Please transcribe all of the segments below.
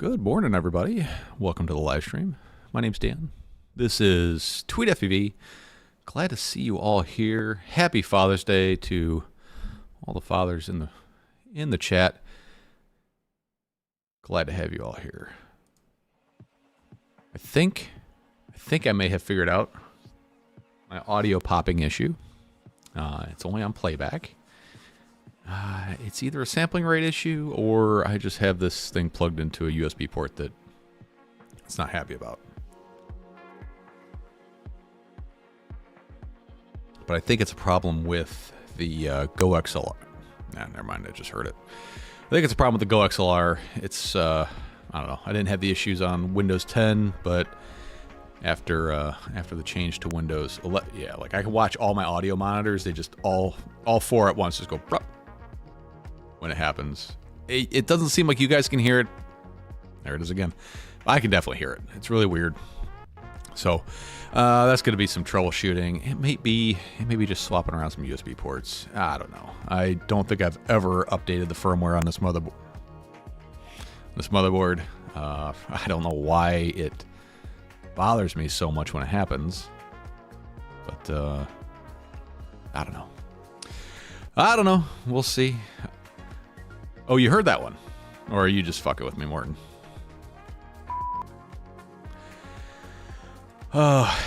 Good morning, everybody. Welcome to the live stream. My name's Dan. This is Tweet FPV. Glad to see you all here. Happy Father's Day to all the fathers in the chat. Glad to have you all here. I think I may have figured out my audio popping issue. It's only on playback. It's either a sampling rate issue or I just have this thing plugged into a USB port that it's not happy about. But I think it's a problem with the Go XLR. Nah, never mind, I just heard it. I think it's a problem with the Go XLR. It's, I don't know. I didn't have the issues on Windows 10, but after the change to Windows 11, yeah, like I can watch all my audio monitors. They just all four at once just go when it happens. It doesn't seem like you guys can hear it. There it is again. I can definitely hear it. It's really weird. So that's going to be some troubleshooting. It may be just swapping around some USB ports. I don't know. I don't think I've ever updated the firmware on this motherboard. I don't know why it bothers me so much when it happens, but I don't know. We'll see. Oh, you heard that one, or are you just fucking with me, Morton? Oh,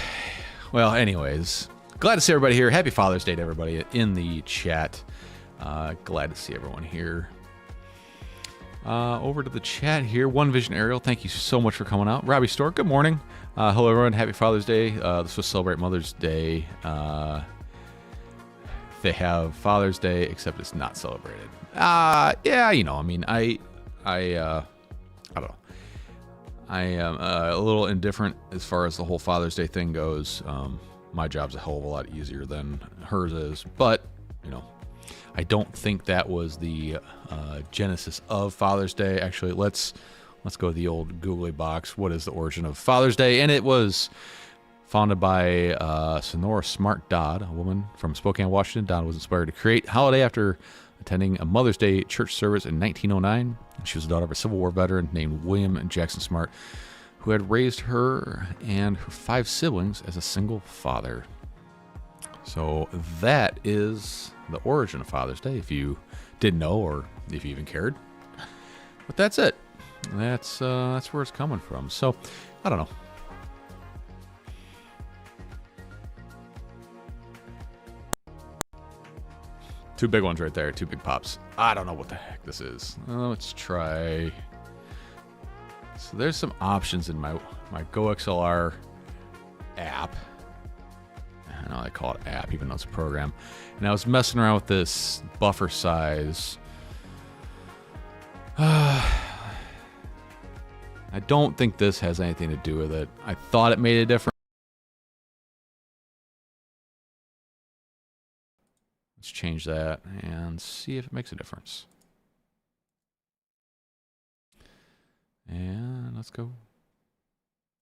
well, anyways, glad to see everybody here. Happy Father's Day to everybody in the chat. Glad to see everyone here. Over to the chat here. One Vision Aerial, thank you so much for coming out. Robbie Stork, good morning. Hello, everyone. Happy Father's Day. This was Celebrate Mother's Day. They have Father's Day, except it's not celebrated. Yeah, you know, I mean, I don't know. I am a little indifferent as far as the whole Father's Day thing goes. My job's a hell of a lot easier than hers is, but you know, I don't think that was the genesis of Father's Day. Actually, let's go to the old googly box. What is the origin of Father's Day? And it was founded by Sonora Smart Dodd, a woman from Spokane, Washington. Dodd was inspired to create holiday after attending a Mother's Day church service in 1909. She was the daughter of a Civil War veteran named William Jackson Smart, who had raised her and her 5 siblings as a single father. So that is the origin of Father's Day, if you didn't know or if you even cared. But that's it. That's where it's coming from. So I don't know. Two big ones right there. Two big pops. I don't know what the heck this is. Let's try. So there's some options in my Go XLR app. I know I call it app, even though it's a program. And I was messing around with this buffer size. I don't think this has anything to do with it. I thought it made a difference. Let's change that and see if it makes a difference. And let's go.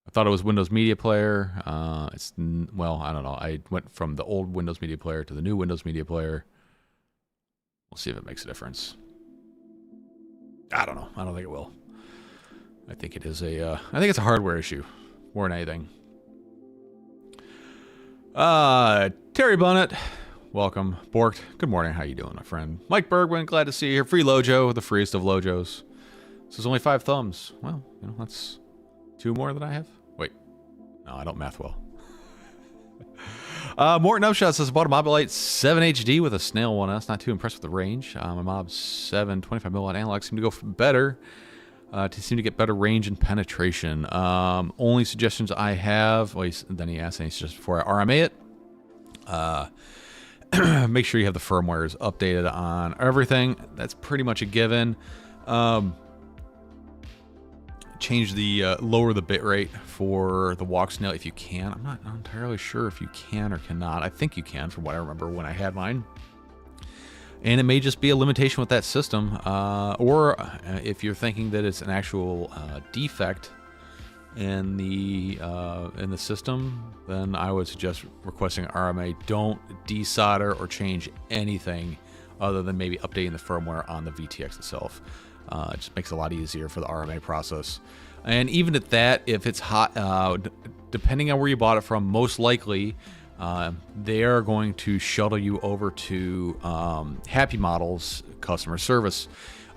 I thought it was Windows Media Player. Well, I don't know. I went from the old Windows Media Player to the new Windows Media Player. We'll see if it makes a difference. I don't know. I don't think it will. I think it is I think it's a hardware issue more than anything. Terry Bunnett, welcome. Borked, good morning. How you doing, my friend? Mike Bergman, glad to see you here. Free Lojo, the freest of Lojos. This is only 5 thumbs. Well, you know, that's 2 more than I have. Wait, no, I don't math well. Morton Upshot says, bought a Mobilite 7 HD with a Snail 1S. Not too impressed with the range. My Mob 7 25mm analog seem to go better. Seem to get better range and penetration. Only suggestions I have, well, then he asked any suggestions before I RMA it. Make sure you have the firmwares updated on everything. That's pretty much a given. Change the lower the bit rate for the walk snail if you can. I'm not entirely sure if you can or cannot. I think you can, from what I remember when I had mine. And it may just be a limitation with that system, or if you're thinking that it's an actual defect in the system, then I would suggest requesting RMA. Don't desolder or change anything other than maybe updating the firmware on the VTX itself. It just makes it a lot easier for the RMA process. And even at that, if it's hot, depending on where you bought it from, most likely they are going to shuttle you over to Happy Models customer service.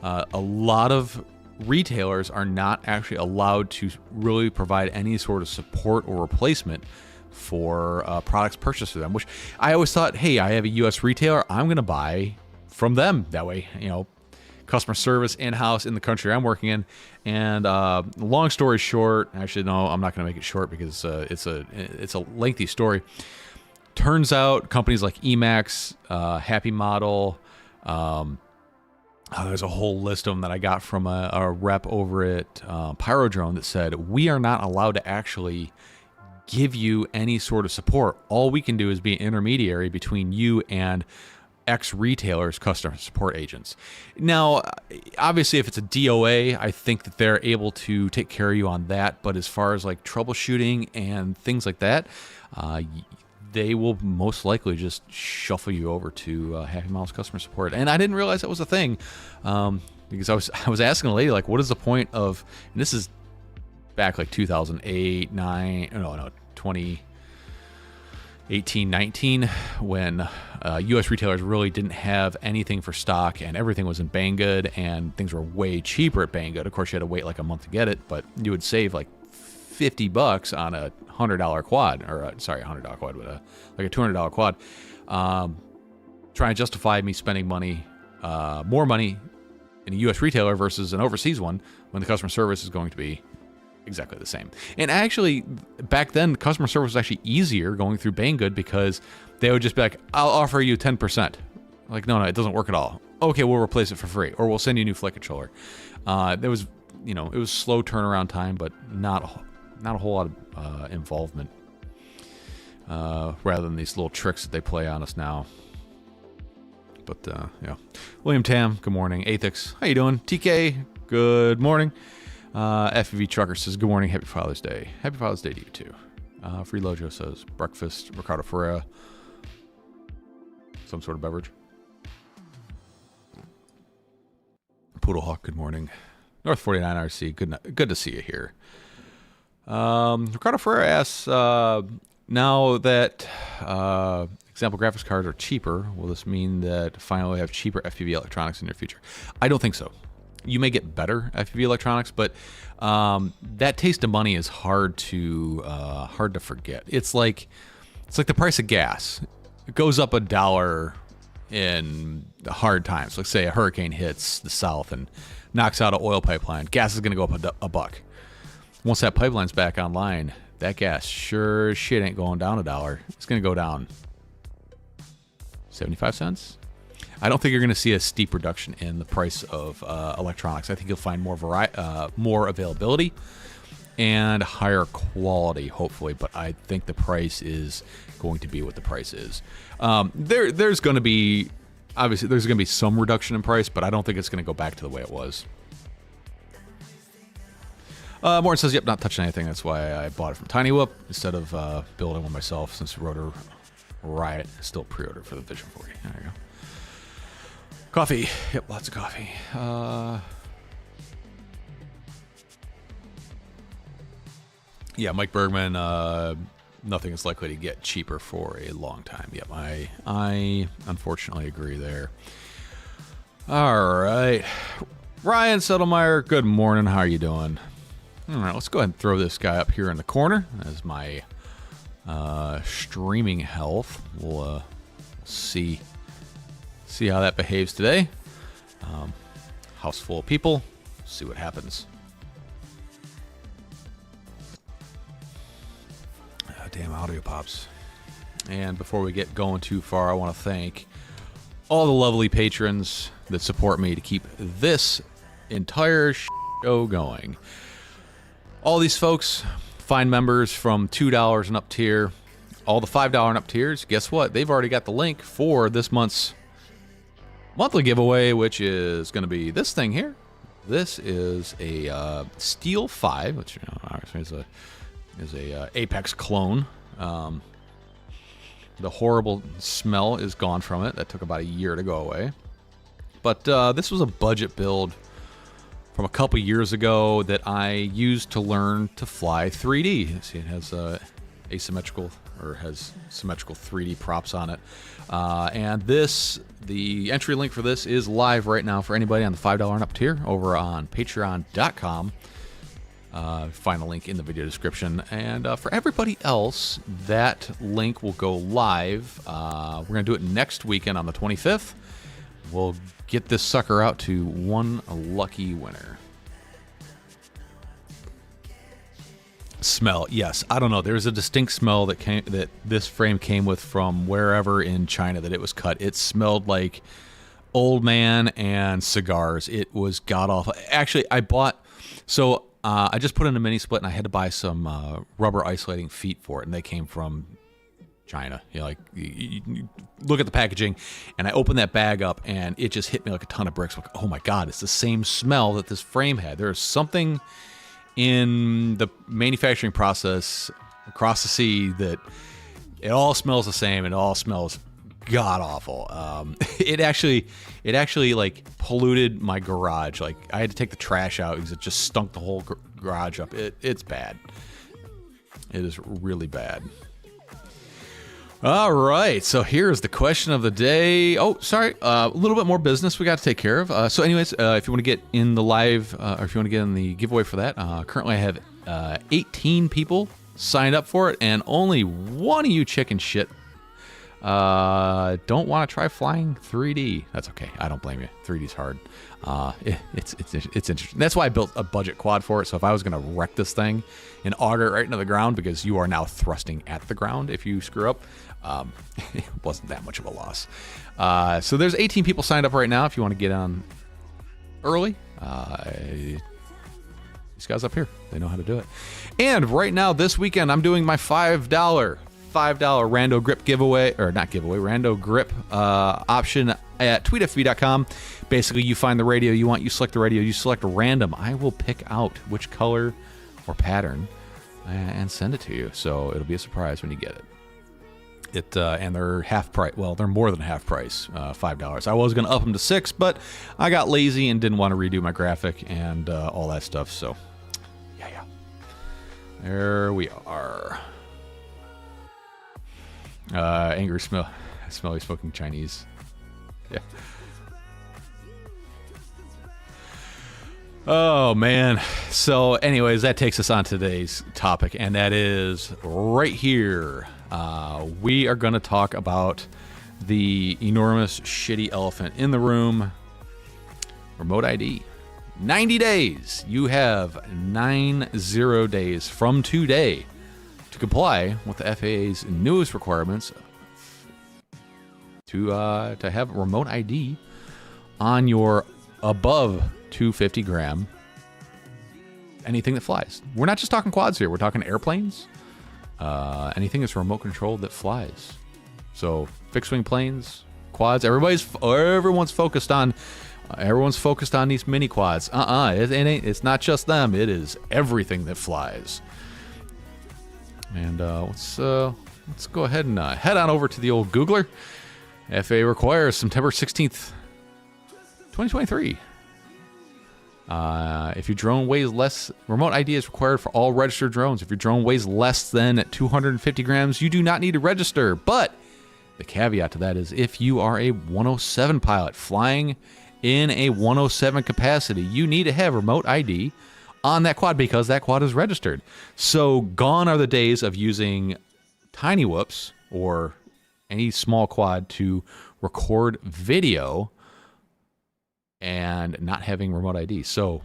A lot of retailers are not actually allowed to really provide any sort of support or replacement for products purchased through them, which I always thought, hey, I have a U.S. retailer, I'm going to buy from them. That way, customer service in-house in the country I'm working in. And long story short, actually, no, I'm not going to make it short because it's a lengthy story. Turns out companies like Emacs, Happy Model, there's a whole list of them that I got from a rep over at Pyrodrone that said, we are not allowed to actually give you any sort of support. All we can do is be an intermediary between you and X retailers, customer support agents. Now, obviously, if it's a DOA, I think that they're able to take care of you on that. But as far as like troubleshooting and things like that, they will most likely just shuffle you over to Happy Models customer support. And I didn't realize that was a thing because I was asking a lady, like, what is the point of, and this is back like 2008, 2018, 19, when U.S. retailers really didn't have anything for stock and everything was in Banggood and things were way cheaper at Banggood. Of course, you had to wait like a month to get it, but you would save like $50 on a $100 quad, or $100 quad, but like a $200 quad. Trying to justify me spending more money in a U.S. retailer versus an overseas one when the customer service is going to be exactly the same. And actually, back then, customer service was actually easier going through Banggood because they would just be like, I'll offer you 10%. Like, no, it doesn't work at all. Okay, we'll replace it for free, or we'll send you a new flight controller. There was, it was slow turnaround time, but not a whole lot of involvement, rather than these little tricks that they play on us now. But yeah, William Tam, good morning. Athix, how you doing? TK, good morning. FV Trucker says, good morning, happy Father's Day. Happy Father's Day to you too. Free Lojo says, breakfast, Ricardo Ferreira. Some sort of beverage. Poodlehawk, good morning. North 49 RC, good to see you here. Ricardo Ferreira asks, now that example graphics cards are cheaper, will this mean that finally we have cheaper FPV electronics in the future? I don't think so. You may get better FPV electronics, but that taste of money is hard to forget. It's like the price of gas. It goes up $1 in the hard times. Like say a hurricane hits the south and knocks out an oil pipeline. Gas is going to go up a buck. Once that pipeline's back online, that gas sure as shit ain't going down $1. It's going to go down 75 cents. I don't think you're going to see a steep reduction in the price of electronics. I think you'll find more availability and higher quality, hopefully. But I think the price is going to be what the price is. There's going to be, obviously, there's going to be some reduction in price, but I don't think it's going to go back to the way it was. Morton says, yep, not touching anything. That's why I bought it from Tiny Whoop instead of building one myself, since Rotor Riot is still pre-ordered for the Vision 40. There you go. Coffee. Yep, lots of coffee. Yeah, Mike Bergman, nothing is likely to get cheaper for a long time. Yep, I unfortunately agree there. All right. Ryan Settlemeyer, good morning. How are you doing? All right, let's go ahead and throw this guy up here in the corner as my streaming health. We'll see how that behaves today. House full of people. See what happens. Damn audio pops. And before we get going too far, I want to thank all the lovely patrons that support me to keep this entire show going. All these folks, find members from $2 and up tier. All the $5 and up tiers, guess what? They've already got the link for this month's monthly giveaway, which is going to be this thing here. This is a Steel 5, which obviously is a Apex clone. The horrible smell is gone from it. That took about a year to go away. But this was a budget build from a couple years ago that I used to learn to fly 3D. See, it has asymmetrical or has symmetrical 3D props on it. And the entry link for this is live right now for anybody on the $5 and up tier over on patreon.com. Find the link in the video description. And for everybody else, that link will go live. We're going to do it next weekend on the 25th. We'll get this sucker out to one lucky winner. Smell, yes. I don't know. There's a distinct smell that this frame came with from wherever in China that it was cut. It smelled like old man and cigars. It was god awful. Actually, I just put in a mini split and I had to buy some rubber isolating feet for it, and they came from China. You look at the packaging, and I opened that bag up, and it just hit me like a ton of bricks. Like, oh my God, it's the same smell that this frame had. There's something in the manufacturing process across the sea that it all smells the same. It all smells god awful. It actually like polluted my garage. Like, I had to take the trash out because it just stunk the whole garage up. It's bad. It is really bad. All right, so here's the question of the day. Oh, sorry, a little bit more business we got to take care of. So anyways, if you want to get in the live, or if you want to get in the giveaway for that, currently I have 18 people signed up for it, and only one of you chicken shit don't want to try flying 3D. That's okay. I don't blame you. 3D's hard. It's interesting. That's why I built a budget quad for it. So if I was going to wreck this thing and auger it right into the ground, because you are now thrusting at the ground if you screw up, it wasn't that much of a loss. So there's 18 people signed up right now. If you want to get on early, these guys up here, they know how to do it. And right now, this weekend, I'm doing my $5 Rando Grip giveaway, or not giveaway, Rando Grip option at tweetfb.com. Basically, you find the radio you want, you select the radio, you select random. I will pick out which color or pattern and send it to you. So it'll be a surprise when you get it. And they're half price. Well, they're more than half price, $5. I was going to up them to $6, but I got lazy and didn't want to redo my graphic and all that stuff. So, yeah. There we are. Angry smelly smoking Chinese. Yeah. Oh man. So anyways, that takes us on to today's topic, and that is right here. We are going to talk about the enormous shitty elephant in the room, remote ID. 90 days. You have 90 days from today to comply with the FAA's newest requirements to have remote ID on your above 250 gram anything that flies. We're not just talking quads here. We're talking airplanes. Anything that's remote controlled that flies. So fixed wing planes, quads. Everyone's focused on these mini quads. It's not just them. It is everything that flies. And let's go ahead and head on over to the old Googler. FAA requires September 16th, 2023. If your drone weighs less, remote ID is required for all registered drones. If your drone weighs less than 250 grams, you do not need to register. But the caveat to that is if you are a 107 pilot flying in a 107 capacity, you need to have remote ID on that quad because that quad is registered. So gone are the days of using Tiny Whoops or any small quad to record video and not having remote ID. So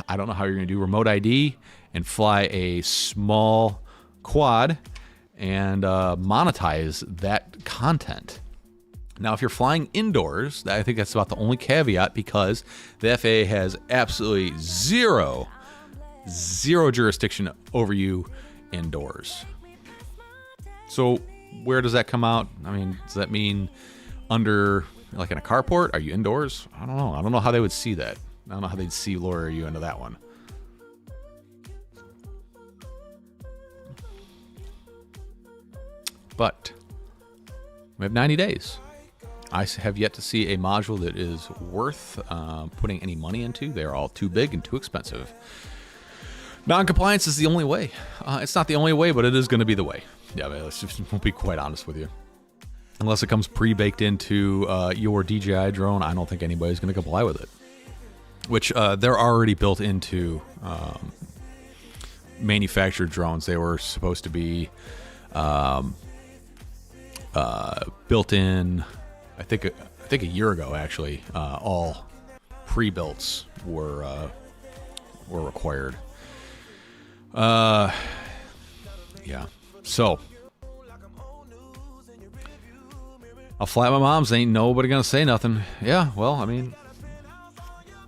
I don't know how you're going to do remote ID and fly a small quad and monetize that content. Now, if you're flying indoors, I think that's about the only caveat because the FAA has absolutely zero jurisdiction over you indoors. So where does that come out? I mean, does that mean under, like in a carport? Are you indoors? I don't know. I don't know how they would see that. I don't know how they'd see lawyer you into that one. But we have 90 days. I have yet to see a module that is worth putting any money into. They're all too big and too expensive. Non-compliance is the only way. It's not the only way, but it is going to be the way. Yeah, let's just be quite honest with you. Unless it comes pre-baked into your DJI drone, I don't think anybody's going to comply with it. Which they're already built into manufactured drones. They were supposed to be built in. I think a year ago, actually, all pre-builts were required. Yeah. So I'll fly at my mom's. Ain't nobody gonna say nothing. Yeah. Well, I mean,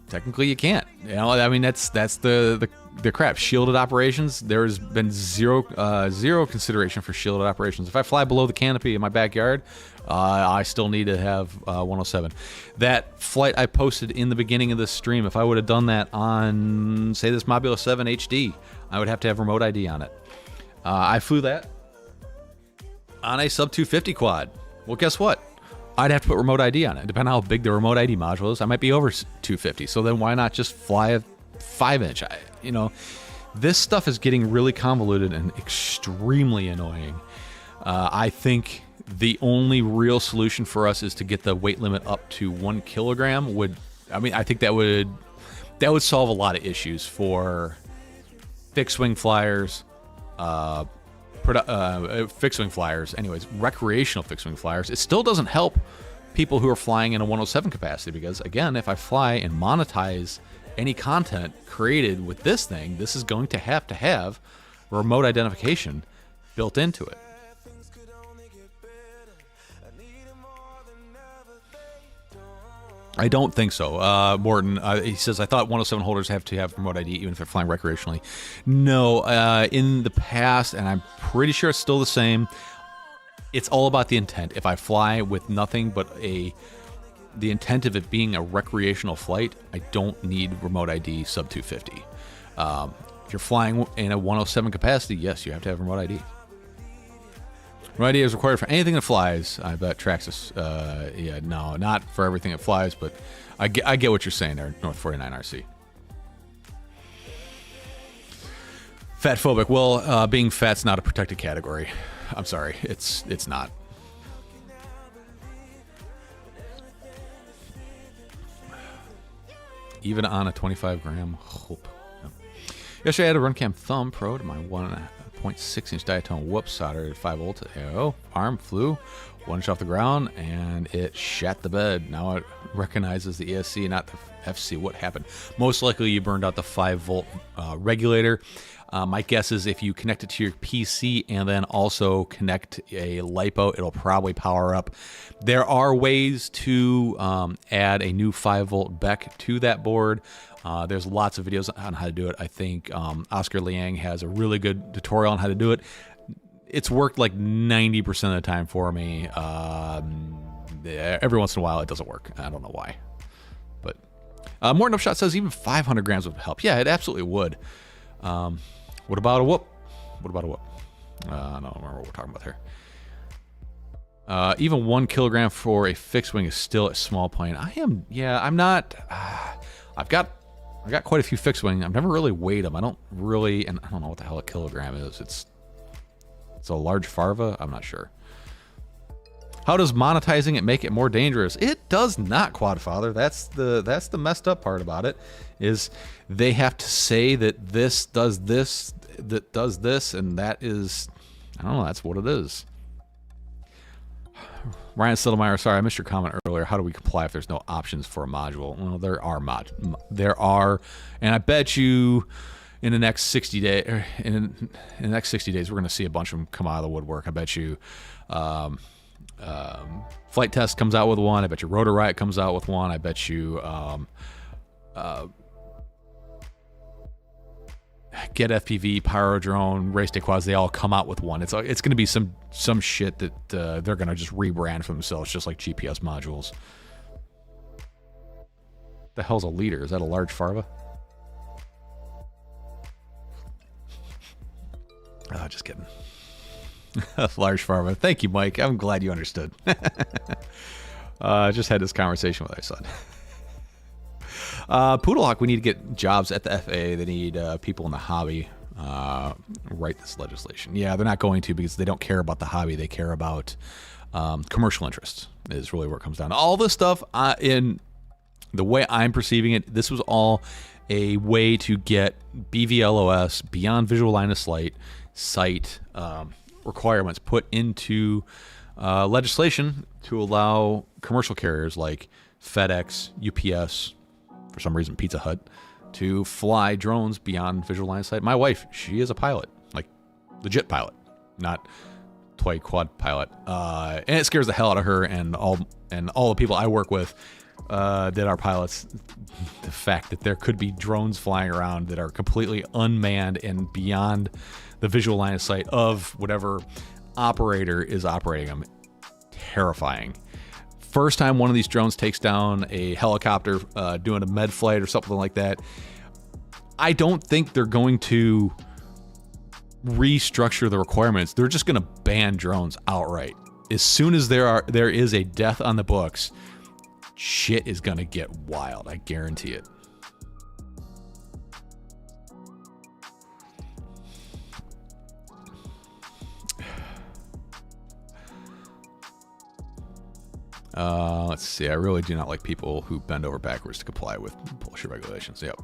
technically you can't. You know, I mean that's the crap. Shielded operations. There's been zero consideration for shielded operations. If I fly below the canopy in my backyard, I still need to have 107. That flight I posted in the beginning of this stream, if I would have done that on, say, this Mobula 7 HD, I would have to have remote ID on it. I flew that on a sub 250 quad. Well, guess what? I'd have to put remote ID on it. Depending on how big the remote ID module is, I might be over 250. So then why not just fly a 5-inch? You know, this stuff is getting really convoluted and extremely annoying. I think the only real solution for us is to get the weight limit up to 1 kilogram. I think that would solve a lot of issues for fixed wing flyers, fixed wing flyers, anyways, recreational fixed wing flyers. It still doesn't help people who are flying in a 107 capacity because, again, if I fly and monetize any content created with this thing, this is going to have remote identification built into it. I don't think so. Morton, he says, I thought 107 holders have to have remote ID even if they're flying recreationally. No, in the past, and I'm pretty sure it's still the same, it's all about the intent. If I fly with nothing but the intent of it being a recreational flight, I don't need remote ID sub 250. If you're flying in a 107 capacity, yes, you have to have remote ID. Remote ID is required for anything that flies. I bet Traxxas, yeah, no, not for everything that flies, but I get what you're saying there, North 49 RC. Fat phobic. Well, being fat's not a protected category. I'm sorry, it's not. Even on a 25-gram hope. Yesterday I had a Runcam Thumb Pro to my 1.6-inch diatone whoop soldered at 5 volt arrow. Arm flew 1 inch off the ground and it shat the bed. Now it recognizes the ESC, not the FC. What happened? Most likely you burned out the 5 volt regulator. My guess is if you connect it to your PC and then also connect a LiPo, it'll probably power up. There are ways to add a new 5 volt BEC to that board. There's lots of videos on how to do it. I think Oscar Liang has a really good tutorial on how to do it. It's worked like 90% of the time for me. Every once in a while it doesn't work. I don't know why. But Morton Upshot says even 500 grams would help. Yeah, it absolutely would. What about a whoop? What about a whoop? I don't remember what we're talking about here. Even 1 kilogram for a fixed wing is still a small plane. I'm not. I've got quite a few fixed wing. I've never really weighed them. I don't know what the hell a kilogram is. It's a large Farva. I'm not sure. How does monetizing it make it more dangerous? It does not, Quadfather. That's the messed up part about it, is they have to say that this does this, that does this, and that is, I don't know, that's what it is. Ryan Settlemyer, sorry, I missed your comment earlier. How do we comply if there's no options for a module? Well, there are, and I bet you in the next 60 days, in the next 60 days, we're going to see a bunch of them come out of the woodwork. I bet you. Flight Test comes out with one. I bet you Rotor Riot comes out with one. I bet you Get FPV, Pyro Drone, Race Day Quads, they all come out with one. It's going to be some shit that they're going to just rebrand for themselves, just like GPS modules. The hell's a leader? Is that a large Farva? Oh, just kidding. Large Farva. Thank you, Mike. I'm glad you understood. Just had this conversation with our son. Poodlehawk, we need to get jobs at the FAA. They need people in the hobby write this legislation. Yeah, they're not going to because they don't care about the hobby. They care about commercial interests is really where it comes down to. All this stuff, in the way I'm perceiving it, this was all a way to get BVLOS, Beyond Visual Line of Sight requirements put into legislation to allow commercial carriers like FedEx, UPS, for some reason Pizza Hut, to fly drones beyond visual line of sight. My wife, she is a pilot, like legit pilot, not toy quad pilot, and it scares the hell out of her and all the people I work with that are pilots. The fact that there could be drones flying around that are completely unmanned and beyond the visual line of sight of whatever operator is operating them, terrifying. First time one of these drones takes down a helicopter doing a med flight or something like that, I don't think they're going to restructure the requirements. They're just going to ban drones outright. As soon as there is a death on the books, shit is going to get wild. I guarantee it. Let's see. I really do not like people who bend over backwards to comply with bullshit regulations. Yep.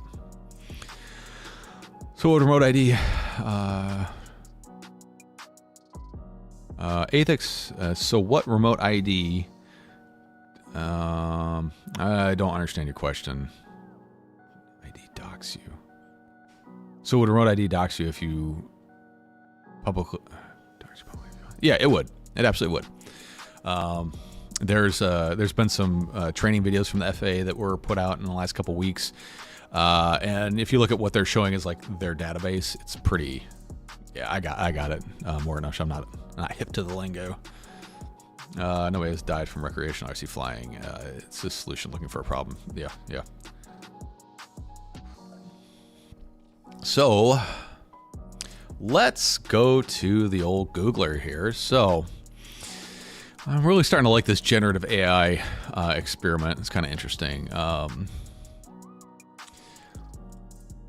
So what remote ID? Athix. So what remote ID? I don't understand your question. ID docks you. So would remote ID docks you if you publicly? Yeah, it would. It absolutely would. There's been some training videos from the FAA that were put out in the last couple weeks, and if you look at what they're showing as like their database, it's pretty. Yeah, I got it. Morgan Ush, I'm not hip to the lingo. Nobody has died from recreational RC flying. It's a solution looking for a problem. Yeah. So let's go to the old Googler here. So I'm really starting to like this generative AI experiment. It's kind of interesting.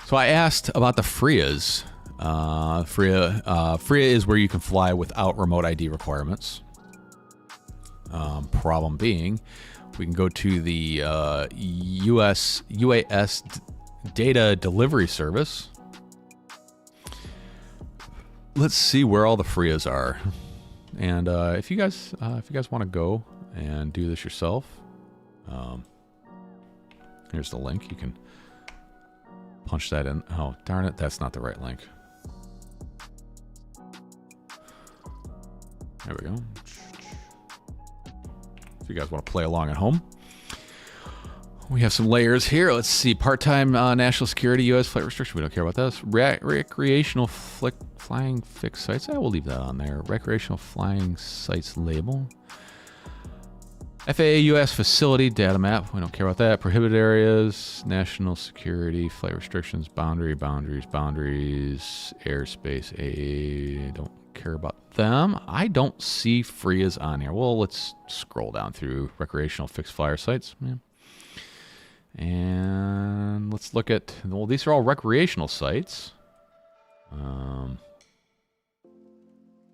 So I asked about the FRIAs. FRIA is where you can fly without remote ID requirements. Problem being, we can go to the UAS data delivery service. Let's see where all the FRIAs are. And if you guys want to go and do this yourself, here's the link. You can punch that in. Oh, darn it, that's not the right link. There we go. If you guys want to play along at home, we have some layers here. Let's see. Part-time national security, U.S. flight restriction. We don't care about this. Recreational flying fixed sites. I will leave that on there. Recreational flying sites label. FAA U.S. facility data map. We don't care about that. Prohibited areas. National security. Flight restrictions. Boundaries. Airspace. Don't care about them. I don't see FRIAs on here. Well, let's scroll down through recreational fixed flyer sites. Yeah. And let's look at, well, these are all recreational sites.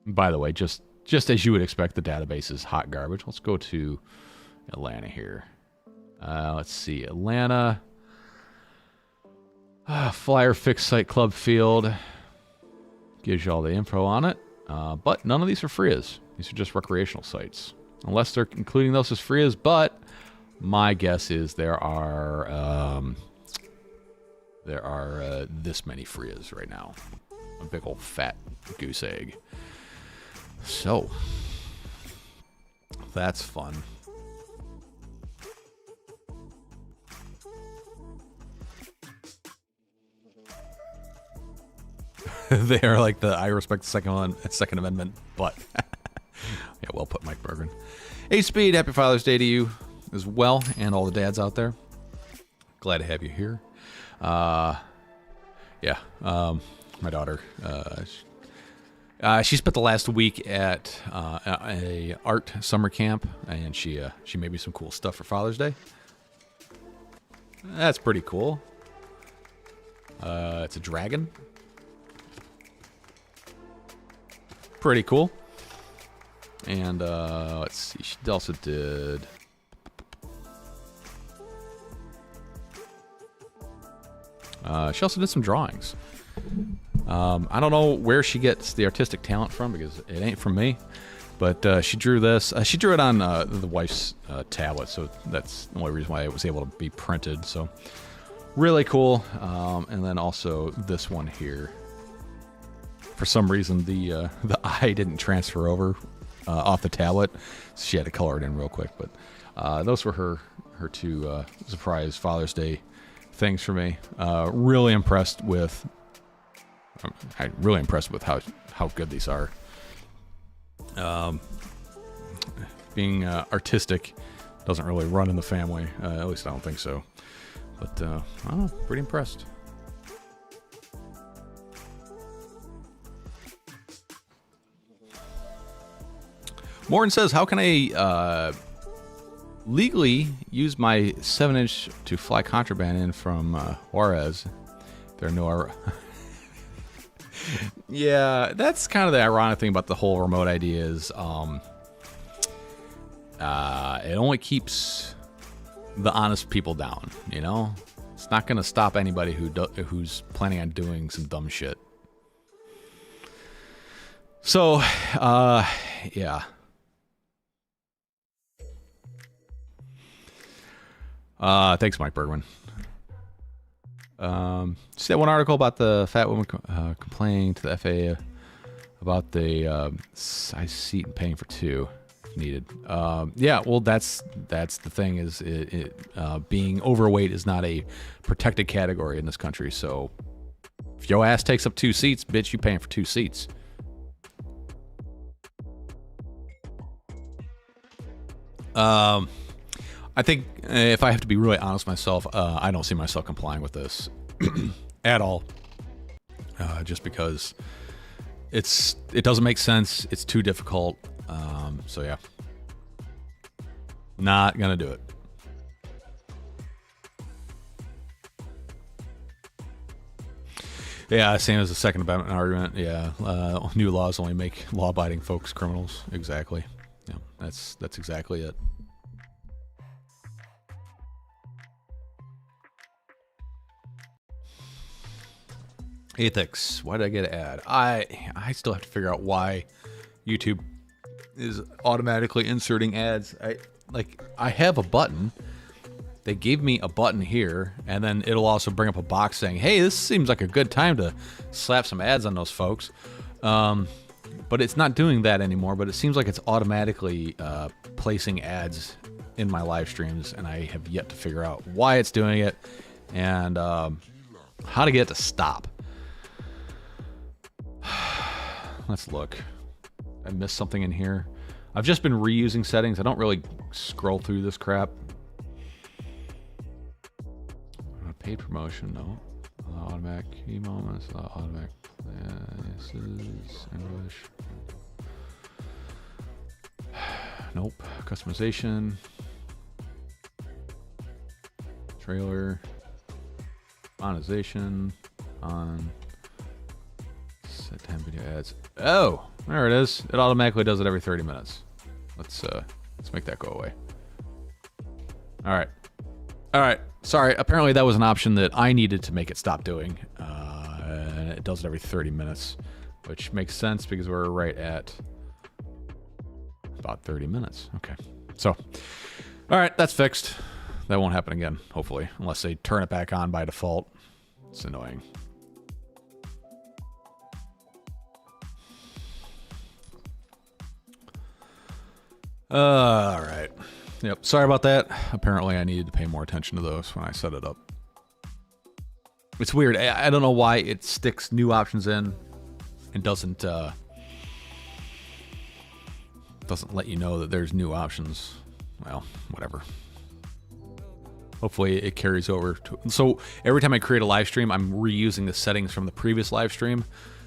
By the way, just as you would expect, the database is hot garbage. Let's go to Atlanta here. Let's see, Atlanta. Flyer fixed site club field. Gives you all the info on it. But none of these are FRIAs. These are just recreational sites. Unless they're including those as FRIAs, but my guess is there are this many FRIAs right now. A big old fat goose egg. So that's fun. They are like the I respect the Second Amendment, but yeah, well put, Mike Bergen. H-Speed, happy Father's Day to you as well, and all the dads out there. Glad to have you here. My daughter, She spent the last week at a art summer camp, and she made me some cool stuff for Father's Day. That's pretty cool. It's a dragon. Pretty cool. And let's see, she also did. She also did some drawings. I don't know where she gets the artistic talent from because it ain't from me. But she drew this. She drew it on the wife's tablet, so that's the only reason why it was able to be printed. So really cool. And then also this one here. For some reason, the eye didn't transfer over off the tablet, so she had to color it in real quick. But those were her two surprise Father's Day things for me. Really impressed with. I'm really impressed with how good these are. Being artistic doesn't really run in the family. At least I don't think so. But I don't know, pretty impressed. Morton says, how can I legally use my 7-inch to fly contraband in from Juarez? There are no... Yeah, that's kind of the ironic thing about the whole remote idea is it only keeps the honest people down, you know? It's not going to stop anybody who's planning on doing some dumb shit. So, yeah. Thanks, Mike Bergman. See that one article about the fat woman complaining to the FAA about the size seat and paying for two if needed. Yeah, well, that's the thing is being overweight is not a protected category in this country. So if your ass takes up 2 seats, bitch, you paying for 2 seats. I think if I have to be really honest with myself, I don't see myself complying with this at all. Just because it doesn't make sense. It's too difficult. So yeah, not gonna do it. Yeah, same as the Second Amendment argument. Yeah, new laws only make law-abiding folks criminals. Exactly. Yeah, that's exactly it. Ethics. Why did I get an ad? I still have to figure out why YouTube is automatically inserting ads. I have a button. They gave me a button here, and then it'll also bring up a box saying, "Hey, this seems like a good time to slap some ads on those folks." But it's not doing that anymore. But it seems like it's automatically placing ads in my live streams, and I have yet to figure out why it's doing it and how to get it to stop. Let's look. I missed something in here. I've just been reusing settings. I don't really scroll through this crap. Paid promotion, no. Automatic key moments, automatic places, English. Nope. Customization. Trailer. Monetization. On. Set time video ads. Oh, there it is. It automatically does it every 30 minutes. Let's make that go away. All right. Sorry. Apparently that was an option that I needed to make it stop doing. And it does it every 30 minutes, which makes sense because we're right at about 30 minutes. Okay. So, all right, that's fixed. That won't happen again, hopefully, unless they turn it back on by default. It's annoying. All right. Yep. Sorry about that. Apparently I needed to pay more attention to those when I set it up. It's weird. I don't know why it sticks new options in and doesn't let you know that there's new options. Well, whatever. Hopefully it carries over to... So every time I create a live stream, I'm reusing the settings from the previous live stream.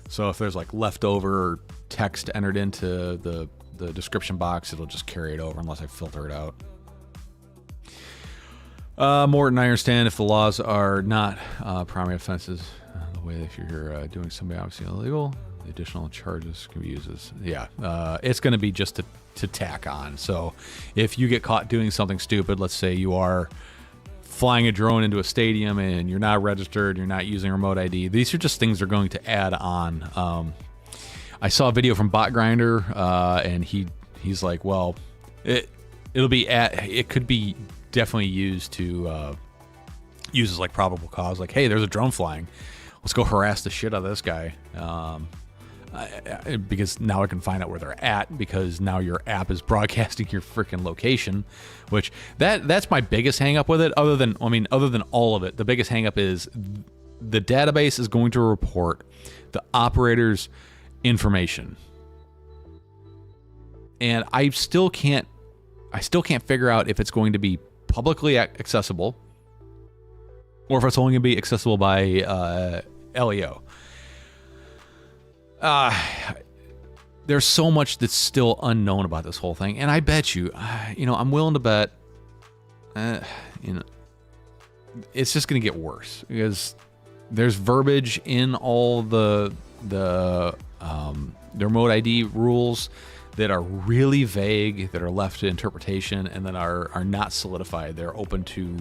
So if there's like leftover text entered into the description box, it'll just carry it over unless I filter it out. Morton, I understand if the laws are not primary offenses, the way that if you're doing something obviously illegal, the additional charges can be used as, it's going to be just to tack on. So if you get caught doing something stupid, let's say you are flying a drone into a stadium and you're not registered, you're not using remote ID, these are just things they're going to add on. I saw a video from Bot Grinder, and he's like, well, it could be definitely used to use as like probable cause. Like, hey, there's a drone flying. Let's go harass the shit out of this guy. Because now I can find out where they're at, because now your app is broadcasting your freaking location, which that's my biggest hang up with it. Other than all of it, the biggest hang up is the database is going to report the operator's information. And I still can't figure out if it's going to be publicly accessible or if it's only going to be accessible by LEO. There's so much that's still unknown about this whole thing, and I bet you, I'm willing to bet, it's just going to get worse, because there's verbiage in all the remote ID rules that are really vague, that are left to interpretation, and that are not solidified. They're open to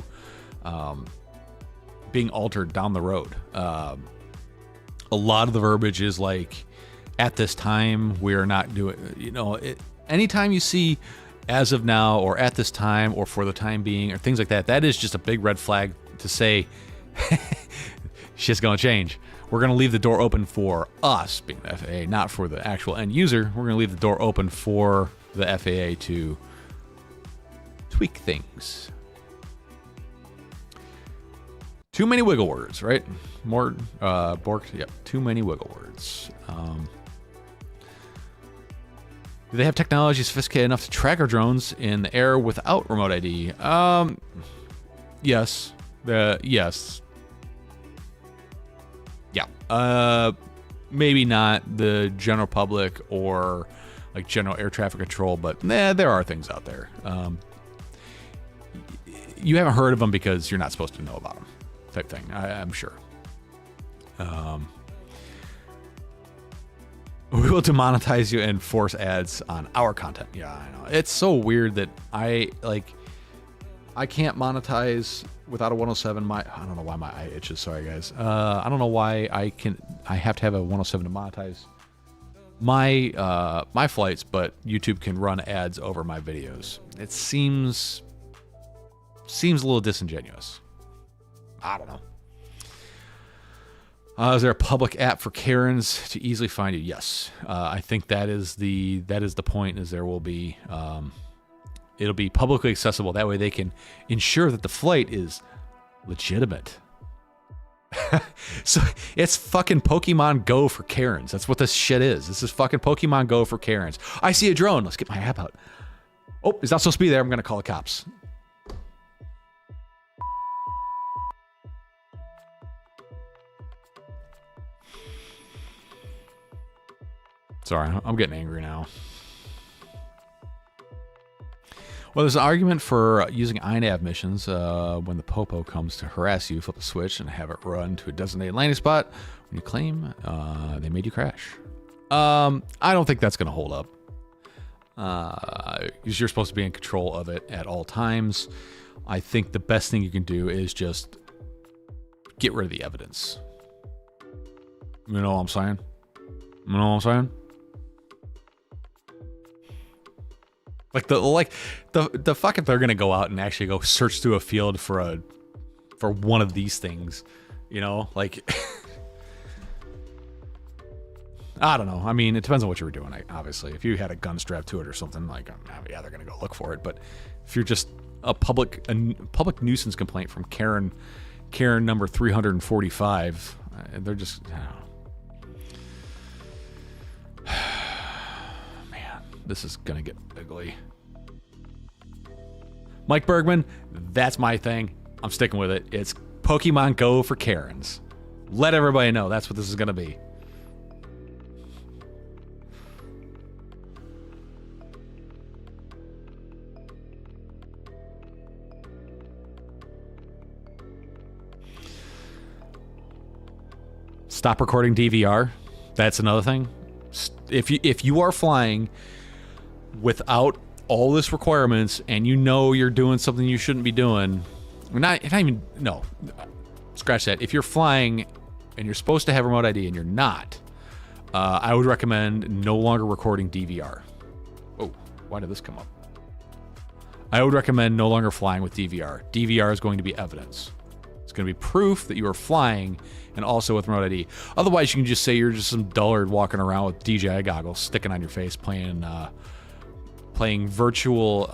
being altered down the road. A lot of the verbiage is like, at this time, we're not doing, anytime you see as of now, or at this time, or for the time being, or things like that, that is just a big red flag to say, shit's gonna change. We're going to leave the door open for us, being the FAA, not for the actual end user. We're going to leave the door open for the FAA to tweak things. Too many wiggle words, right? More, Bork, yep, too many wiggle words. Do they have technology sophisticated enough to track our drones in the air without remote ID? Yes. Yes. Yeah, maybe not the general public or like general air traffic control, but there are things out there. You haven't heard of them because you're not supposed to know about them, type thing. I'm sure. We will demonetize you and force ads on our content. Yeah, I know. It's so weird that I can't monetize without a 107. I don't know why my eye itches. Sorry, guys. I don't know why I have to have a 107 to monetize my flights, but YouTube can run ads over my videos. It seems a little disingenuous. I don't know. Is there a public app for Karens to easily find you? Yes. I think that is the point. Is there will be. It'll be publicly accessible. That way they can ensure that the flight is legitimate. So it's fucking Pokemon Go for Karens. That's what this shit is. This is fucking Pokemon Go for Karens. I see a drone. Let's get my app out. Oh, it's not supposed to be there. I'm going to call the cops. Sorry, I'm getting angry now. Well, there's an argument for using INAV missions when the Popo comes to harass you. Flip a switch and have it run to a designated landing spot when you claim they made you crash. I don't think that's going to hold up. Because you're supposed to be in control of it at all times. I think the best thing you can do is just get rid of the evidence. You know what I'm saying? You know what I'm saying? Like the fuck if they're gonna go out and actually go search through a field for one of these things, you know, like I don't know. I mean, it depends on what you were doing. Obviously, if you had a gun strapped to it or something, like yeah, they're gonna go look for it. But if you're just a public nuisance complaint from Karen number 345, they're just. I don't know. This is gonna get ugly. Mike Bergman, that's my thing. I'm sticking with it. It's Pokemon Go for Karens. Let everybody know that's what this is gonna be. Stop recording DVR. That's another thing. If you are flying without all this requirements and you know you're doing something you shouldn't be doing, scratch that. If you're flying and you're supposed to have remote ID and you're not, I would recommend no longer recording DVR. Oh, why did this come up? I would recommend no longer flying with DVR. DVR is going to be evidence. It's going to be proof that you are flying and also with remote ID. Otherwise, you can just say you're just some dullard walking around with DJI goggles sticking on your face playing virtual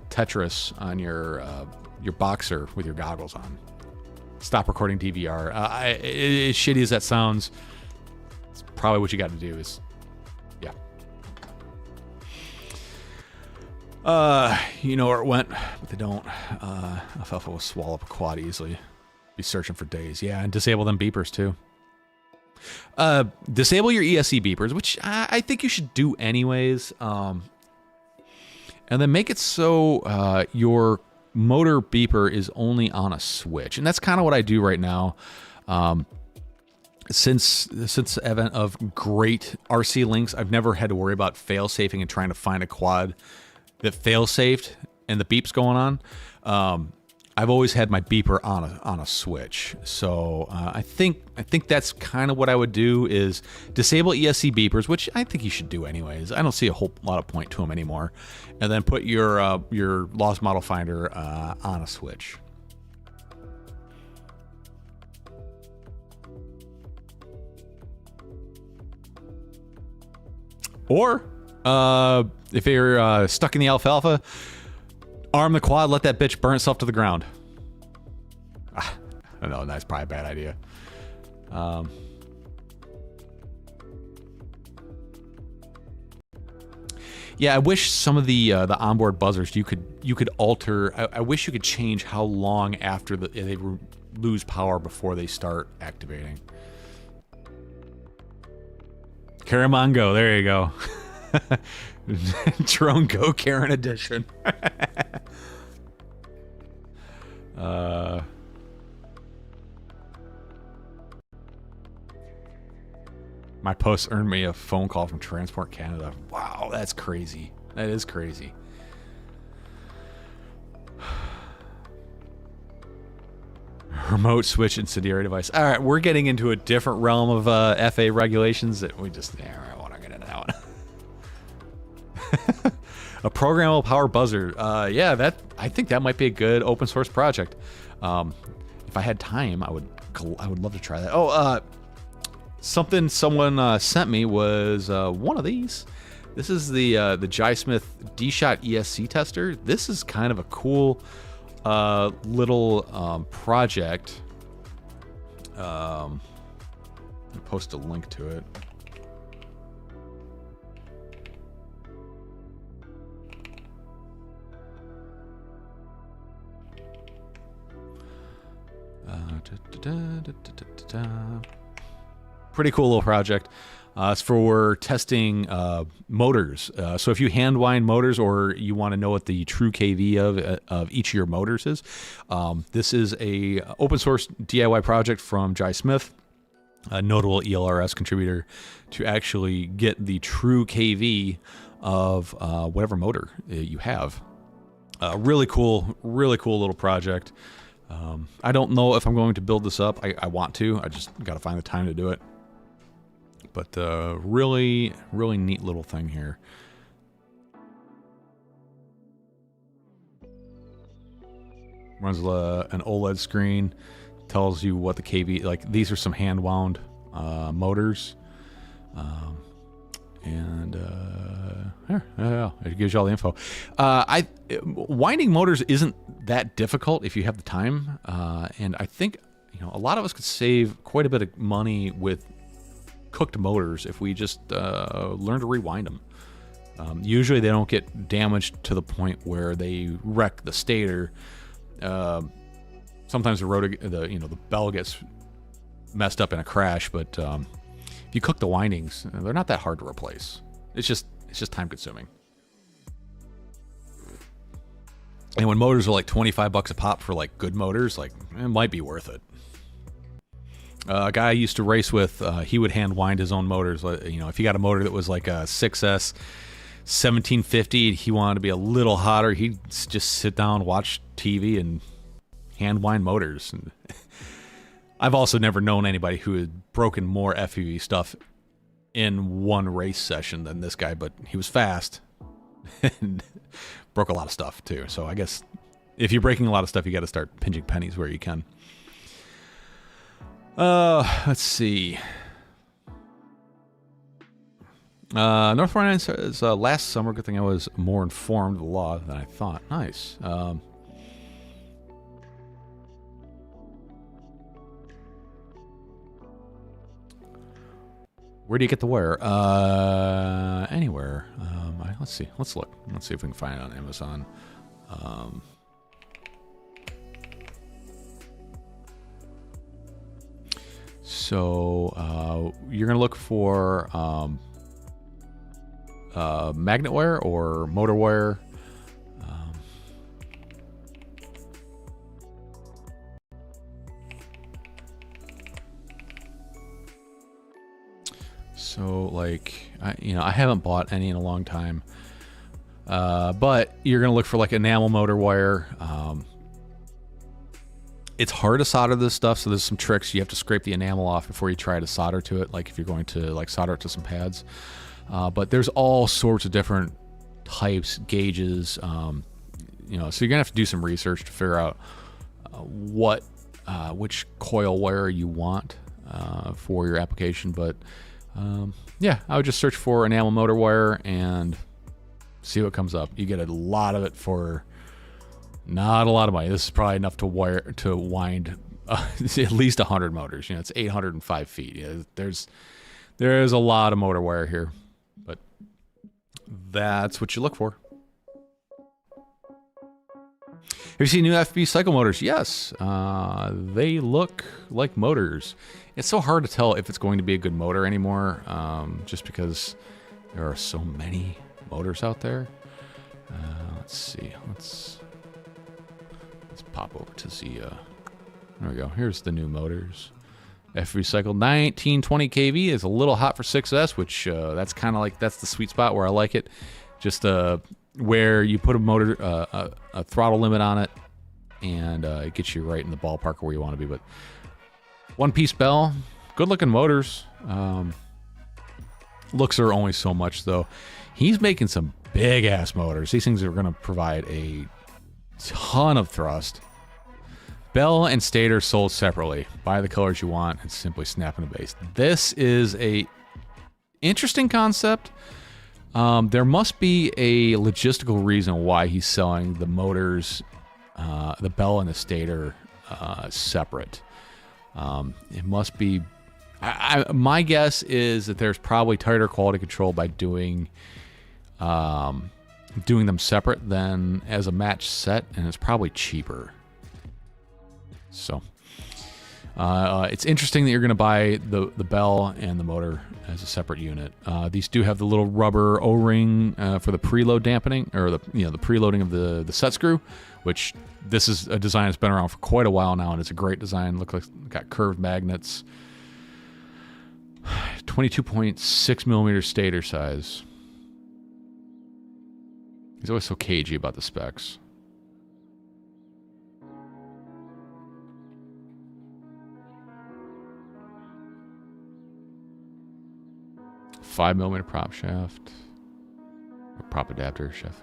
Tetris on your Boxer with your goggles on. Stop recording DVR. As shitty as that sounds, it's probably what you got to do is, yeah. You know where it went, but they don't. Alfalfa will swallow up a quad easily. Be searching for days. Yeah, and disable them beepers too. Disable your ESC beepers, which I think you should do anyways. And then make it so your motor beeper is only on a switch, and that's kind of what I do right now. Since the advent of great RC links, I've never had to worry about fail-safing and trying to find a quad that fail-safed and the beep's going on. I've always had my beeper on a switch, so I think that's kind of what I would do is disable ESC beepers, which I think you should do anyways. I don't see a whole lot of point to them anymore, and then put your lost model finder on a switch. Or if you're stuck in the alfalfa, arm the quad, let that bitch burn itself to the ground. I don't know, that's probably a bad idea. Yeah, I wish some of the onboard buzzers you could alter. I wish you could change how long after they lose power before they start activating. Caramongo, there you go. Drone Go Karen edition. My post earned me a phone call from Transport Canada. Wow, that's crazy. That is crazy. Remote switch incendiary device. All right, we're getting into a different realm of FA regulations that we just I want to get into that one. A programmable power buzzer. Yeah, I think that might be a good open source project. If I had time, I would love to try that. Oh, something someone sent me was one of these. This is the JaiSmith D-Shot ESC tester. This is kind of a cool little project. I'll post a link to it. Pretty cool little project. It's for testing motors. So if you hand wind motors or you want to know what the true KV of each of your motors is, this is a open source DIY project from JaiSmith, a notable ELRS contributor, to actually get the true KV of whatever motor you have. Really cool little project. I don't know if I'm going to build this up. I want to. I just got to find the time to do it. But really neat little thing here. Runs an OLED screen, tells you what the KV, like these are some hand wound motors. It gives you all the info. Winding motors isn't that difficult if you have the time, and I think a lot of us could save quite a bit of money with cooked motors if we just learn to rewind them. Usually they don't get damaged to the point where they wreck the stator. Sometimes the rotor, the bell gets messed up in a crash, but if you cook the windings, they're not that hard to replace. It's just time consuming. And when motors are like $25 a pop for like good motors, like it might be worth it. A guy I used to race with, he would hand wind his own motors. You know, if he got a motor that was like a 6S 1750, he wanted to be a little hotter, he'd just sit down, watch TV, and hand wind motors. And I've also never known anybody who had broken more FPV stuff in one race session than this guy, but he was fast and broke a lot of stuff too. So I guess if you're breaking a lot of stuff, you got to start pinching pennies where you can. Let's see. North 49 says, last summer, good thing I was more informed of the law than I thought. Nice. Where do you get the wire? Anywhere. Let's see. Let's look. Let's see if we can find it on Amazon. So you're going to look for magnet wire or motor wire. So like, I haven't bought any in a long time, but you're going to look for like enamel motor wire. It's hard to solder this stuff, so there's some tricks. You have to scrape the enamel off before you try to solder to it, like if you're going to like solder it to some pads. But there's all sorts of different types, gauges, so you're gonna have to do some research to figure out which coil wire you want for your application. But yeah, I would just search for enamel motor wire and see what comes up. You get a lot of it for not a lot of money. This is probably enough to wind at least 100 motors. It's 805 feet. There's a lot of motor wire here, but that's what you look for. Have you seen new FPV cycle motors? Yes, they look like motors. It's so hard to tell if it's going to be a good motor anymore, just because there are so many motors out there. Let's see. Let's pop over to the. There we go. Here's the new motors. FPV cycle 1920 kV is a little hot for 6S, which that's kind of like that's the sweet spot where I like it. Just where you put a motor, a throttle limit on it, and it gets you right in the ballpark where you want to be. But one-piece bell, good-looking motors. Looks are only so much though. He's making some big-ass motors. These things are going to provide a ton of thrust. Bell and stator sold separately. Buy the colors you want and simply snap in the base. This is a interesting concept. There must be a logistical reason why he's selling the motors, the bell and the stator separate. It must be. My guess is that there's probably tighter quality control by doing them separate than as a match set, and it's probably cheaper. So it's interesting that you're going to buy the bell and the motor as a separate unit. These do have the little rubber O-ring for the preload dampening, or the preloading of the set screw, which this is a design that's been around for quite a while now, and it's a great design. Look like it's got curved magnets. 22.6 millimeter stator size. He's always so cagey about the specs. Five millimeter prop shaft, or prop adapter shaft.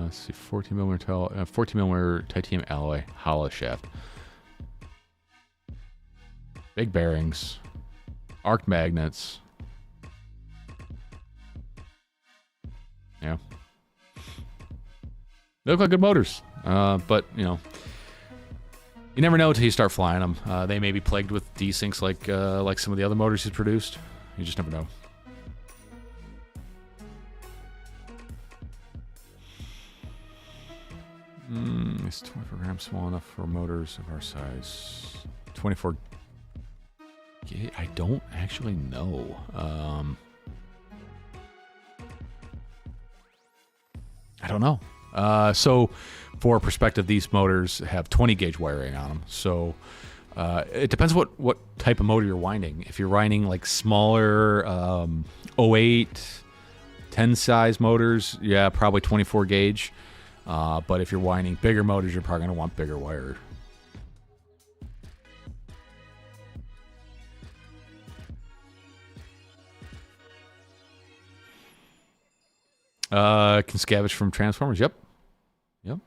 Let's see, 14 millimeter titanium alloy hollow shaft. Big bearings, arc magnets. Yeah, they look like good motors, but you never know until you start flying them. They may be plagued with desinks like some of the other motors he's produced. You just never know. Is 24 grams small enough for motors of our size? 24. I don't actually know. I don't know. So for perspective, these motors have 20 gauge wiring on them. So It depends what type of motor you're winding. If you're winding like smaller 08, 10 size motors, yeah, probably 24 gauge. But if you're winding bigger motors, you're probably going to want bigger wire. Can scavenge from Transformers. Yep. Yep.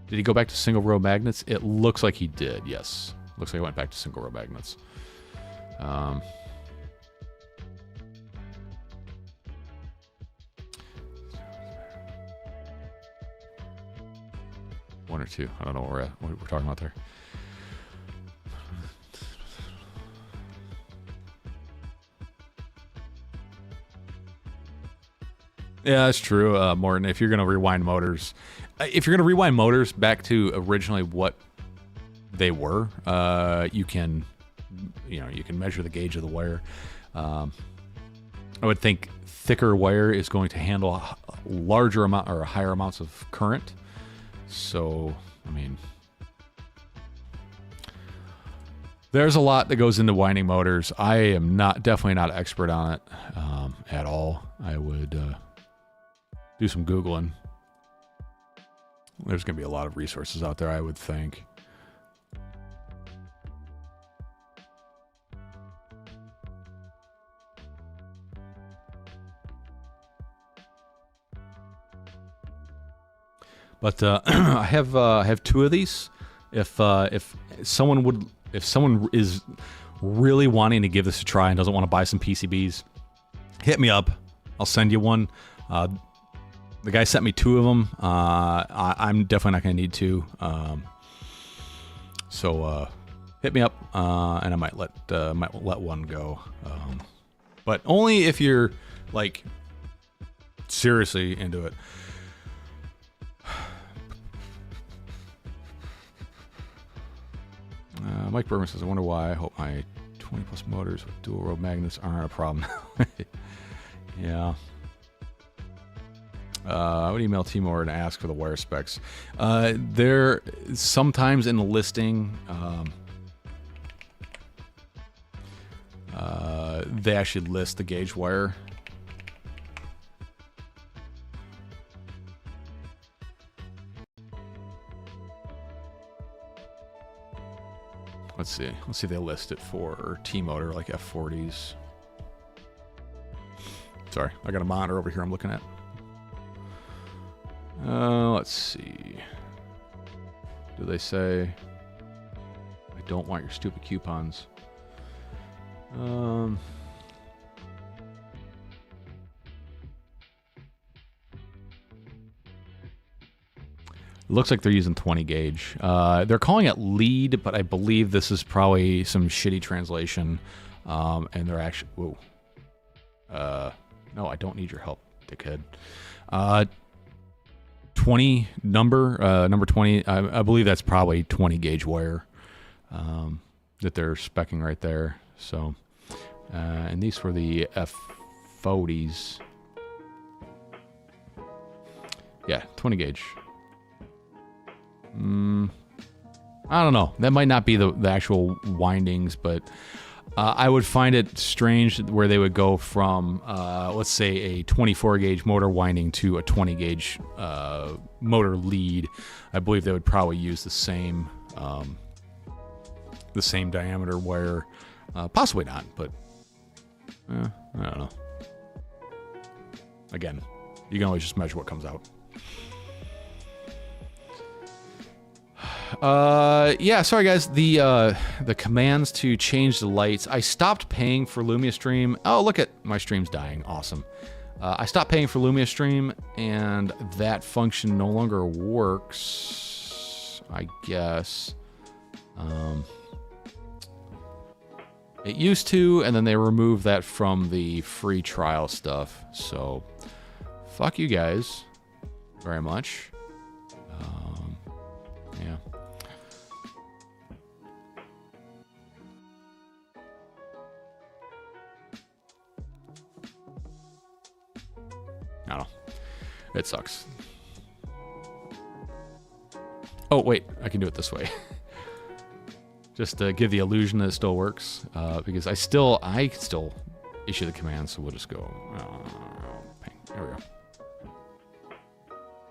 Did he go back to single row magnets? It looks like he did, yes. Looks like he went back to single row magnets. One or two. I don't know what we're talking about there. Yeah, that's true, Morton. If you're going to rewind motors, back to originally what they were, you can measure the gauge of the wire. I would think thicker wire is going to handle a larger amount or higher amounts of current. So, I mean, there's a lot that goes into winding motors. I am definitely not an expert on it at all. I would do some Googling. There's going to be a lot of resources out there, I would think. But I have two of these. If someone is really wanting to give this a try and doesn't want to buy some PCBs, hit me up. I'll send you one. The guy sent me two of them. I'm definitely not going to need two. So hit me up, and I might let one go. But only if you're like seriously into it. Mike Bergman says, I wonder why. I hope my 20 plus motors with dual row magnets aren't a problem. Yeah. I would email Timor and ask for the wire specs. They're sometimes in the listing. They actually list the gauge wire. Let's see. Let's see if they list it for T-motor, like F40s. Sorry, I got a monitor over here I'm looking at. Let's see. Do they say... I don't want your stupid coupons. Looks like they're using 20 gauge. They're calling it lead, but I believe this is probably some shitty translation. And they're actually... Whoa. No, I don't need your help, dickhead. 20 number 20. I believe that's probably 20 gauge wire that they're speccing right there. So, and these were the F40s. Yeah, 20 gauge. I don't know. That might not be the actual windings, but I would find it strange where they would go from, let's say, a 24 gauge motor winding to a 20 gauge motor lead. I believe they would probably use the same diameter wire. Possibly not, but I don't know. Again, you can always just measure what comes out. Yeah, sorry guys, the commands to change the lights. I stopped paying for Lumia Stream. Oh, look at my stream's dying. Awesome. I stopped paying for Lumia Stream, and that function no longer works, I guess. It used to, and then they removed that from the free trial stuff. So, fuck you guys very much. Yeah. I don't know. It sucks. Oh, wait. I can do it this way. Just to give the illusion that it still works. Because I can still issue the command, so we'll just go... Ping. There we go.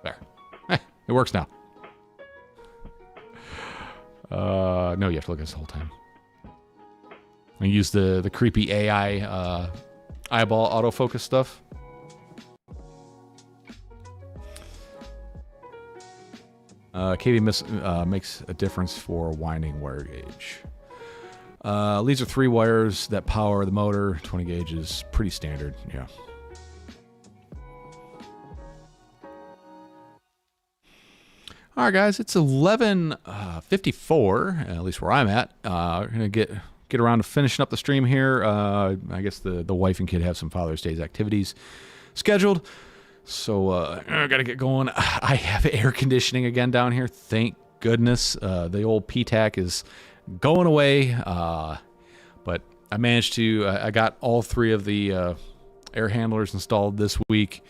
There. It works now. No, you have to look at this the whole time. I use the creepy AI eyeball autofocus stuff. KV makes a difference for winding wire gauge. These are 3 wires that power the motor. 20 gauge is pretty standard. Yeah. All right, guys, it's 11:54, at least where I'm at. We're gonna get around to finishing up the stream here. I guess the wife and kid have some Father's Day activities scheduled, so I gotta get going. I have air conditioning again down here. Thank goodness. The old PTAC is going away, but I managed to. I got all 3 of the air handlers installed this week.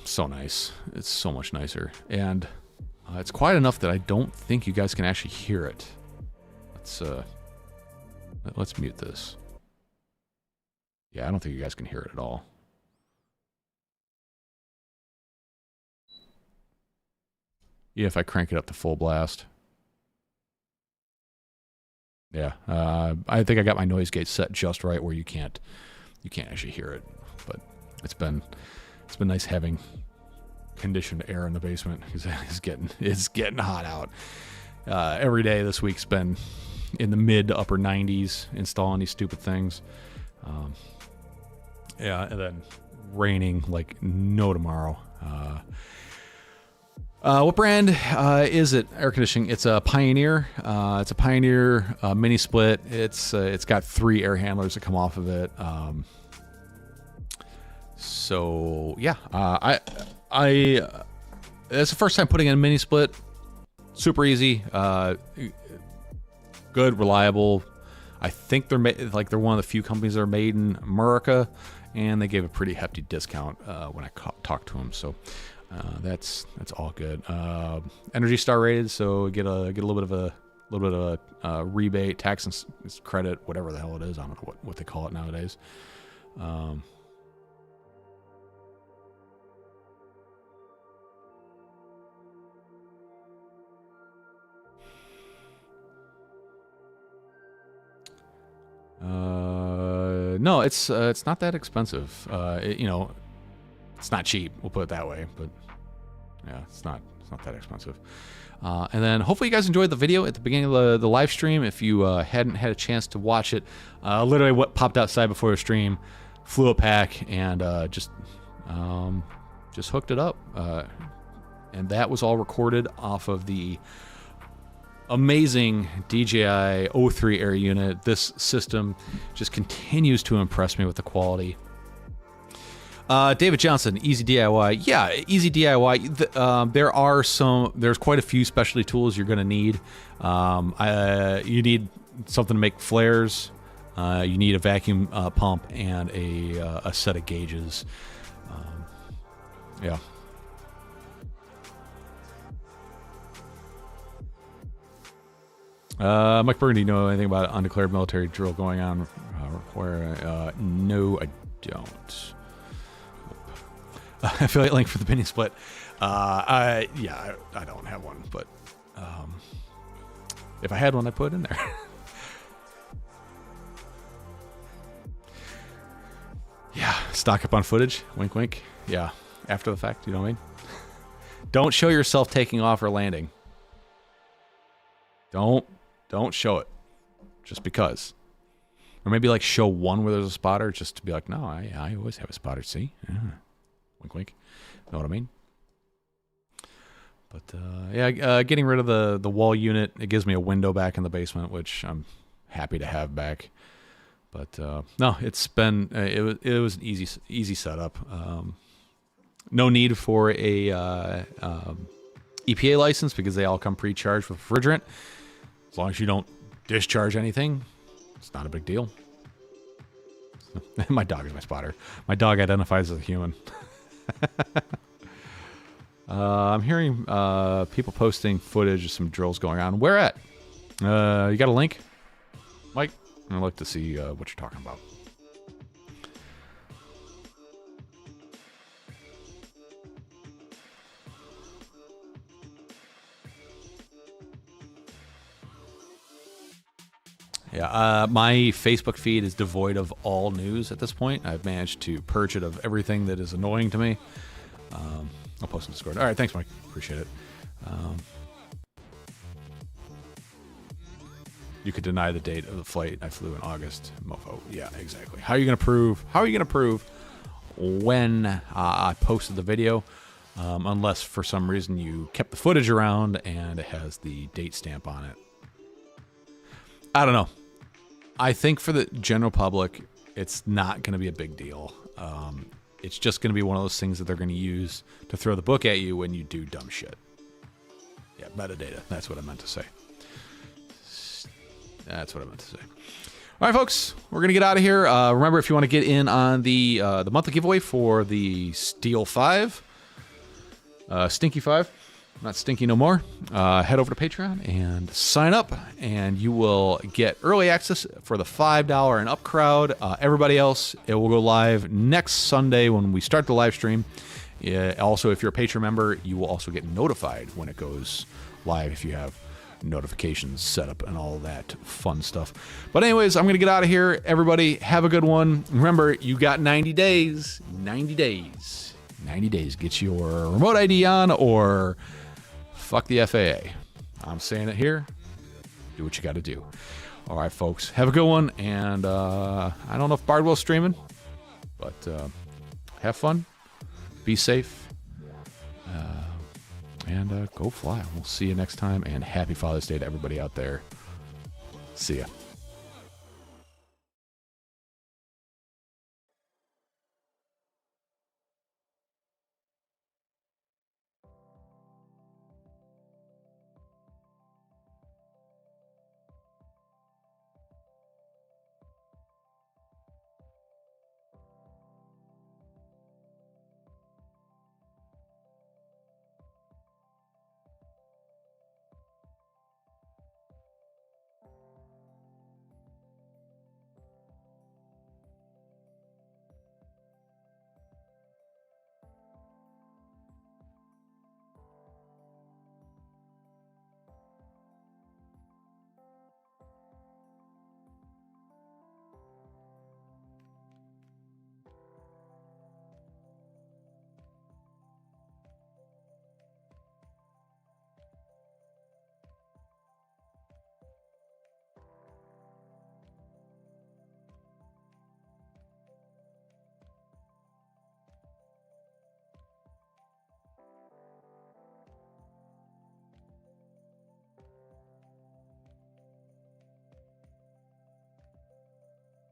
So nice. It's so much nicer, and it's quiet enough that I don't think you guys can actually hear it. Let's mute this. Yeah, I don't think you guys can hear it at all. Yeah, if I crank it up to full blast. Yeah, I think I got my noise gate set just right where you can't actually hear it. But it's been nice having conditioned air in the basement because it's getting hot out. Every day this week's been in the mid to upper 90s installing these stupid things. Yeah, and then raining like no tomorrow. What brand is it? Air conditioning. It's a Pioneer. It's a Pioneer mini split. It's got 3 air handlers that come off of it. So yeah, it's the first time putting in a mini split. Super easy, good, reliable. I think they're they're one of the few companies that are made in America, and they gave a pretty hefty discount when I talked to them. So that's all good. Energy Star rated, so get a little bit of a rebate, tax and credit, whatever the hell it is. I don't know what they call it nowadays. No, it's not that expensive. It's not cheap. We'll put it that way. But yeah, it's not that expensive. And then hopefully you guys enjoyed the video at the beginning of the live stream. If you hadn't had a chance to watch it, literally what popped outside before the stream, flew a pack and just hooked it up. And that was all recorded off of the amazing DJI O3 air unit. This system just continues to impress me with the quality. David Johnson, Easy DIY. Yeah, Easy DIY. There's quite a few specialty tools you're going to need. You need something to make flares. You need a vacuum pump and a set of gauges. Yeah. Mike Burgundy, you know anything about undeclared military drill going on? No, I don't. Affiliate link for the mini split. I don't have one, but if I had one, I'd put it in there. Yeah, stock up on footage. Wink, wink. Yeah, after the fact, you know what I mean? Don't show yourself taking off or landing. Don't show it just because. Or maybe like show one where there's a spotter just to be like, no, I always have a spotter. See? Yeah. Wink, wink. Know what I mean? But getting rid of the wall unit, it gives me a window back in the basement, which I'm happy to have back. But no, it's been it was an easy setup. No need for a EPA license because they all come pre-charged with refrigerant. As long as you don't discharge anything, it's not a big deal. My dog is my spotter. My dog identifies as a human. I'm hearing people posting footage of some drills going on. Where at? You got a link, Mike? I'd like to see what you're talking about. Yeah, my Facebook feed is devoid of all news at this point. I've managed to purge it of everything that is annoying to me. I'll post in Discord. All right, thanks, Mike. Appreciate it. You could deny the date of the flight. I flew in August. Mofo. Yeah, exactly. How are you going to prove? How are you going to prove when I posted the video? Unless for some reason you kept the footage around and it has the date stamp on it. I don't know. I think for the general public, it's not going to be a big deal. It's just going to be one of those things that they're going to use to throw the book at you when you do dumb shit. Yeah, metadata. That's what I meant to say. That's what I meant to say. All right, folks, we're going to get out of here. Remember, if you want to get in on the monthly giveaway for the Steel 5, Stinky 5, not Stinky no more, head over to Patreon and sign up, and you will get early access for the $5 and up crowd. Everybody else, it will go live next Sunday when we start the live stream. Also, if you're a Patreon member, you will also get notified when it goes live if you have notifications set up and all that fun stuff. But anyways, I'm going to get out of here. Everybody, have a good one. Remember, you got 90 days. 90 days. 90 days. Get your remote ID on or fuck the FAA. I'm saying it here. Do what you got to do. All right, folks. Have a good one. And I don't know if Bardwell's streaming, but have fun. Be safe. And go fly. We'll see you next time. And happy Father's Day to everybody out there. See ya.